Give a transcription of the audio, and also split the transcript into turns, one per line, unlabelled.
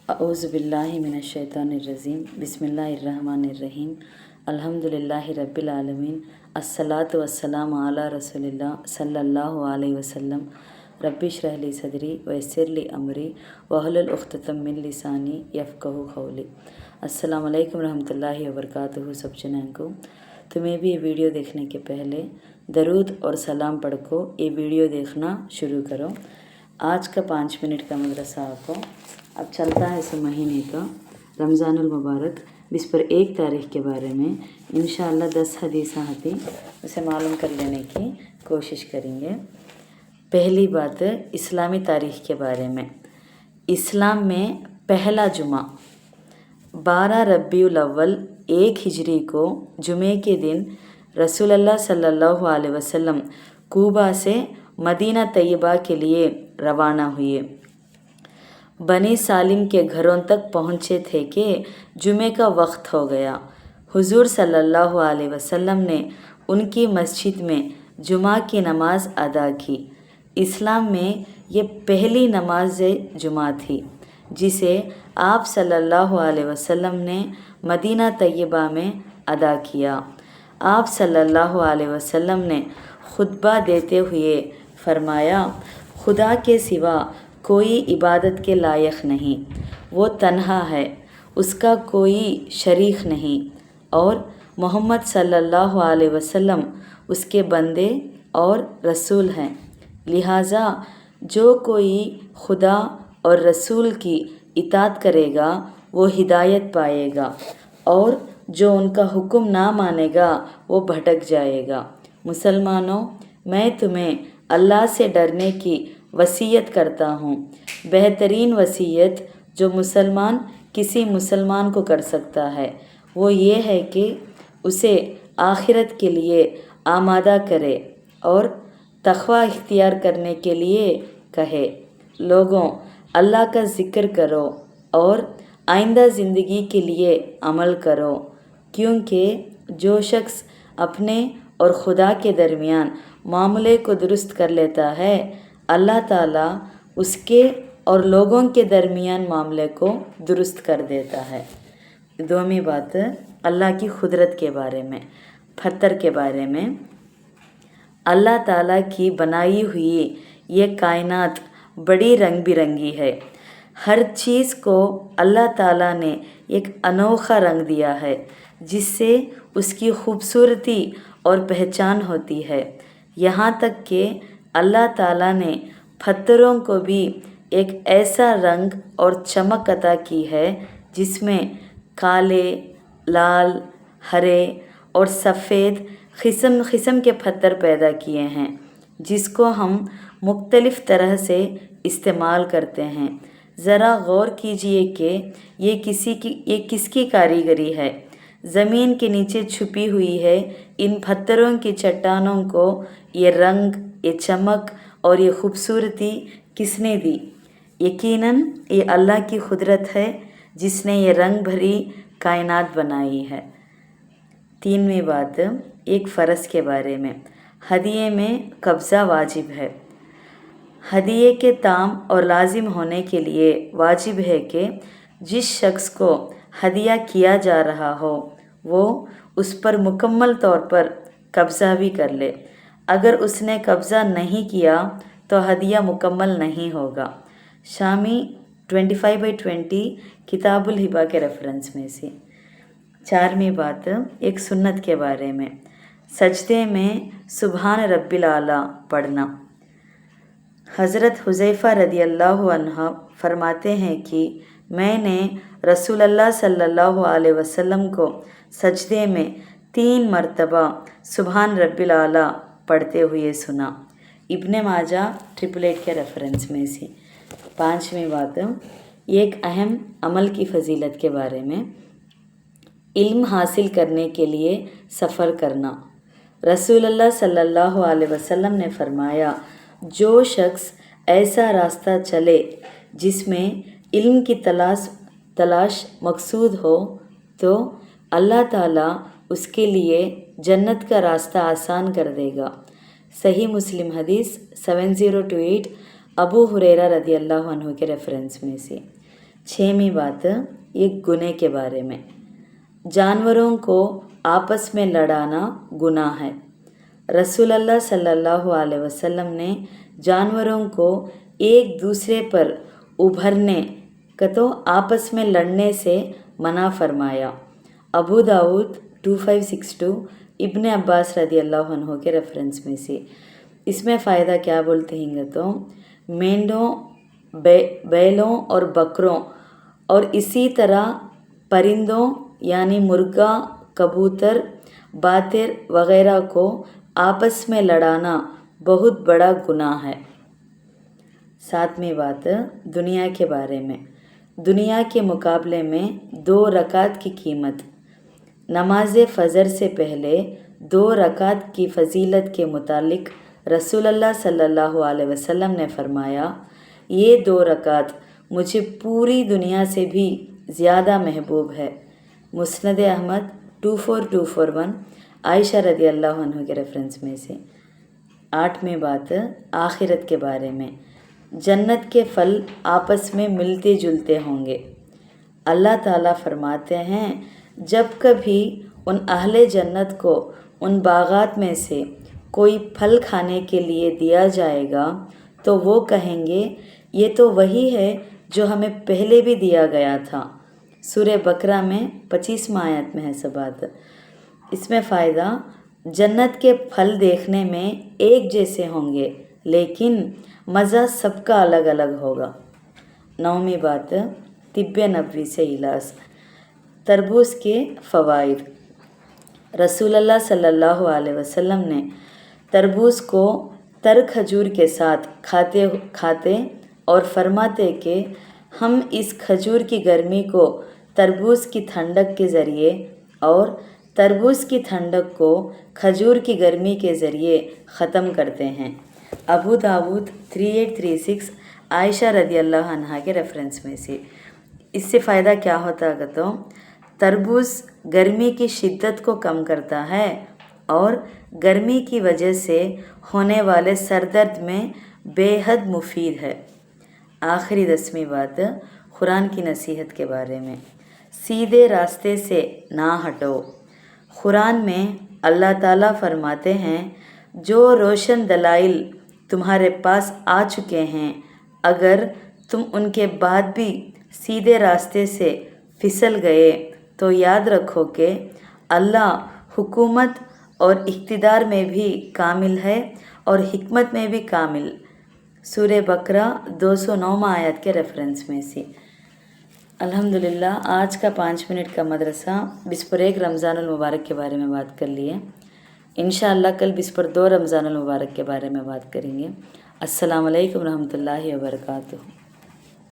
अऊज़ु बिल्लाहि मिनश्शैतानिर्रजीम बिस्मिल्लाहिर्रहमानिर्रहीम अल्हम्दुलिल्लाहि रब्बिल आलमीन अस्सलातु वस्सलामु अला रसूलिल्लाह सल्लल्लाहु अलैहि वसल्लम रब्बि इश्रह ली सदरी वयस्सिर ली अमरी वहलुल उक़्दतम मिन लिसानी यफ़क़हू क़ौली। अस्सलाम वालेकुम रहमतुल्लाहि व बरकातुहू। सब जनान को तुम्हें भी ये वीडियो देखने के पहले दरूद और सलाम पढ़ को ये वीडियो देखना शुरू करो। आज का 5 मिनट का मदरसा आपको अब चलता है इस महीने का रमज़ानुल मुबारक। इस पर 1 तारीख़ के बारे में इंशाअल्लाह 10 हदीस आती उसे मालूम कर लेने की कोशिश करेंगे। पहली बात इस्लामी तारीख़ के बारे में। इस्लाम में पहला जुमा 12 रबीउल अव्वल 1 हिजरी को जुमे के दिन रसूलुल्लाह सल्लल्लाहु अलैहि वसल्लम कूबा से मदीना तैयबा के लिए रवाना हुए। बनी सालिम के घरों तक पहुँचे थे कि जुमे का वक्त हो गया। हुजूर सल्लल्लाहु अलैहि वसल्लम ने उनकी मस्जिद में जुमा की नमाज अदा की। इस्लाम में ये पहली नमाज जुमा थी जिसे आप सल्लल्लाहु अलैहि वसल्लम ने मदीना तैयबा में अदा किया। आप सल्लल्लाहु अलैहि वसल्लम ने खुतबा देते हुए फरमाया, खुदा के सिवा कोई इबादत के लायक नहीं, वो तन्हा है, उसका कोई शरीक नहीं, और मोहम्मद सल्लल्लाहु अलैहि वसल्लम उसके बंदे और रसूल हैं। लिहाजा जो कोई खुदा और रसूल की इताअत करेगा वो हिदायत पाएगा, और जो उनका हुक्म ना मानेगा वो भटक जाएगा। मुसलमानों, मैं तुम्हें अल्लाह से डरने की वसीयत करता हूँ। बेहतरीन वसीयत जो मुसलमान किसी मुसलमान को कर सकता है वो ये है कि उसे आखिरत के लिए आमादा करे और तक़वा इख्तियार करने के लिए कहे। लोगों, अल्लाह का ज़िक्र करो और आइंदा ज़िंदगी के लिए अमल करो, क्योंकि जो शख्स अपने और खुदा के दरमियान मामले को दुरुस्त कर लेता है, अल्लाह ताला उसके और लोगों के दरमियान मामले को दुरुस्त कर देता है। दोमी बात अल्लाह की खुदरत के बारे में, पत्थर के बारे में। अल्लाह ताला की बनाई हुई ये कायनात बड़ी रंग बिरंगी है। हर चीज़ को अल्लाह ताला ने एक अनोखा रंग दिया है जिससे उसकी खूबसूरती और पहचान होती है। यहाँ तक कि अल्लाह ताला ने पत्थरों को भी एक ऐसा रंग और चमक अता की है जिसमें काले, लाल, हरे और सफ़ेद किस्म किस्म के पत्थर पैदा किए हैं जिसको हम मुख्तलिफ़ तरह से इस्तेमाल करते हैं। ज़रा गौर कीजिए कि ये किसकी कारीगरी है। ज़मीन के नीचे छुपी हुई है इन पत्थरों की चट्टानों को ये रंग, ये चमक और ये खूबसूरती किसने दी? यकीनन ये अल्लाह की कुदरत है जिसने ये रंग भरी कायनात बनाई है। 3वीं बात एक फ़र्ज़ के बारे में। हदिये में कब्ज़ा वाजिब है। हदिये के ताम और लाजिम होने के लिए वाजिब है कि जिस शख्स को हदिया किया जा रहा हो वो उस पर मुकम्मल तौर पर कब्ज़ा भी कर ले। अगर उसने कब्ज़ा नहीं किया तो हदिया मुकम्मल नहीं होगा। शामी 25/20 किताबुल हिबा के रेफरेंस में से। 4वीं बात एक सुन्नत के बारे में। सजदे में सुबहान रब्बिल आला पढ़ना। हज़रत हुज़ैफ़ा रदियल्लाहु अन्हु फरमाते हैं कि मैंने रसूलुल्लाह सल्लल्लाहु अलैहि वसल्लम को सजदे में 3 मरतबा सुबहान रब्बिल आला पढ़ते हुए सुना। इब्ने माजा 888 के रेफरेंस में से। 5वीं बात एक अहम अमल की फ़जीलत के बारे में। इल्म हासिल करने के लिए सफ़र करना। रसूलुल्लाह सल्लल्लाहु अलैहि वसल्लम ने फरमाया, जो शख्स ऐसा रास्ता चले जिसमें इल्म की तलाश मकसूद हो तो अल्लाह ताला उसके लिए जन्नत का रास्ता आसान कर देगा। सही मुस्लिम हदीस 7028 अबू हुरैरा रदियल्लाहु अन्हु के रेफरेंस में से। छठवीं बात एक गुनाह के बारे में। जानवरों को आपस में लड़ाना गुनाह है। रसूल अल्लाह सल्लल्लाहु अलैहि वसल्लम ने जानवरों को एक दूसरे पर उभरने तो आपस में लड़ने से मना फरमाया। अबू दाऊद 2562 इब्न अब्बास रदी अल्लाह अन्हु के रेफरेंस में से। इसमें फ़ायदा क्या बोलते हैं तो मेंढों, बैलों और बकरों और इसी तरह परिंदों यानी मुर्गा, कबूतर, बातिर वगैरह को आपस में लड़ाना बहुत बड़ा गुनाह है। सातवीं बात दुनिया के बारे में। दुनिया के मुकाबले में 2 रकात की कीमत। नमाज फ़जर से पहले 2 रकात की फ़जीलत के मुतालिक रसूल अल्लाह सल्लल्लाहु अलैहि वसल्लम ने फरमाया, ये 2 रकात मुझे पूरी दुनिया से भी ज़्यादा महबूब है। मुस्नद अहमद 24241 आयशा रदी अल्लाह अन्हा के रेफरेंस में से। 8वीं बात आखिरत के बारे में। जन्नत के फल आपस में मिलते जुलते होंगे। अल्लाह ताला फरमाते हैं, जब कभी उन अहले जन्नत को उन बागात में से कोई फल खाने के लिए दिया जाएगा तो वो कहेंगे, ये तो वही है जो हमें पहले भी दिया गया था। सूरह बकरा में 25वां आयत में है सब बात। इसमें फ़ायदा जन्नत के फल देखने में एक जैसे होंगे लेकिन मज़ा सबका अलग अलग होगा। 9वीं बात तिब्ब नबवी से इलाज। तरबूज के फ़वाइद। रसूल अल्लाह सल्लल्लाहु अलैहि वसल्लम ने तरबूज को तर खजूर के साथ खाते और फरमाते कि हम इस खजूर की गर्मी को तरबूज की ठंडक के ज़रिए और तरबूज की ठंडक को खजूर की गर्मी के ज़रिए ख़त्म करते हैं। अबू दाऊद 3836 आयशा रदी अल्लाह अन्हा के रेफरेंस में से। इससे फ़ायदा क्या होता है तो तरबूज गर्मी की शिद्दत को कम करता है और गर्मी की वजह से होने वाले सर दर्द में बेहद मुफीद है। आखिरी 10वीं बात कुरान की नसीहत के बारे में। सीधे रास्ते से ना हटो। कुरान में अल्लाह ताला फरमाते हैं, जो रोशन दलाइल तुम्हारे पास आ चुके हैं, अगर तुम उनके बाद भी सीधे रास्ते से फिसल गए तो याद रखो कि अल्लाह हुकूमत और इख्तिदार में भी कामिल है और हिकमत में भी कामिल। सूरह बकरा 209 आयत के रेफरेंस में से। अल्हम्दुलिल्लाह आज का 5 मिनट का मदरसा बिस्पर 1 रमज़ानुल मुबारक के बारे में बात कर लिए। इंशाअल्लाह कल बिस्पर 2 रमज़ानुल मुबारक के बारे में बात करेंगे। अस्सलामु अलैकुम रहमतुल्लाहि व बरकातुहू।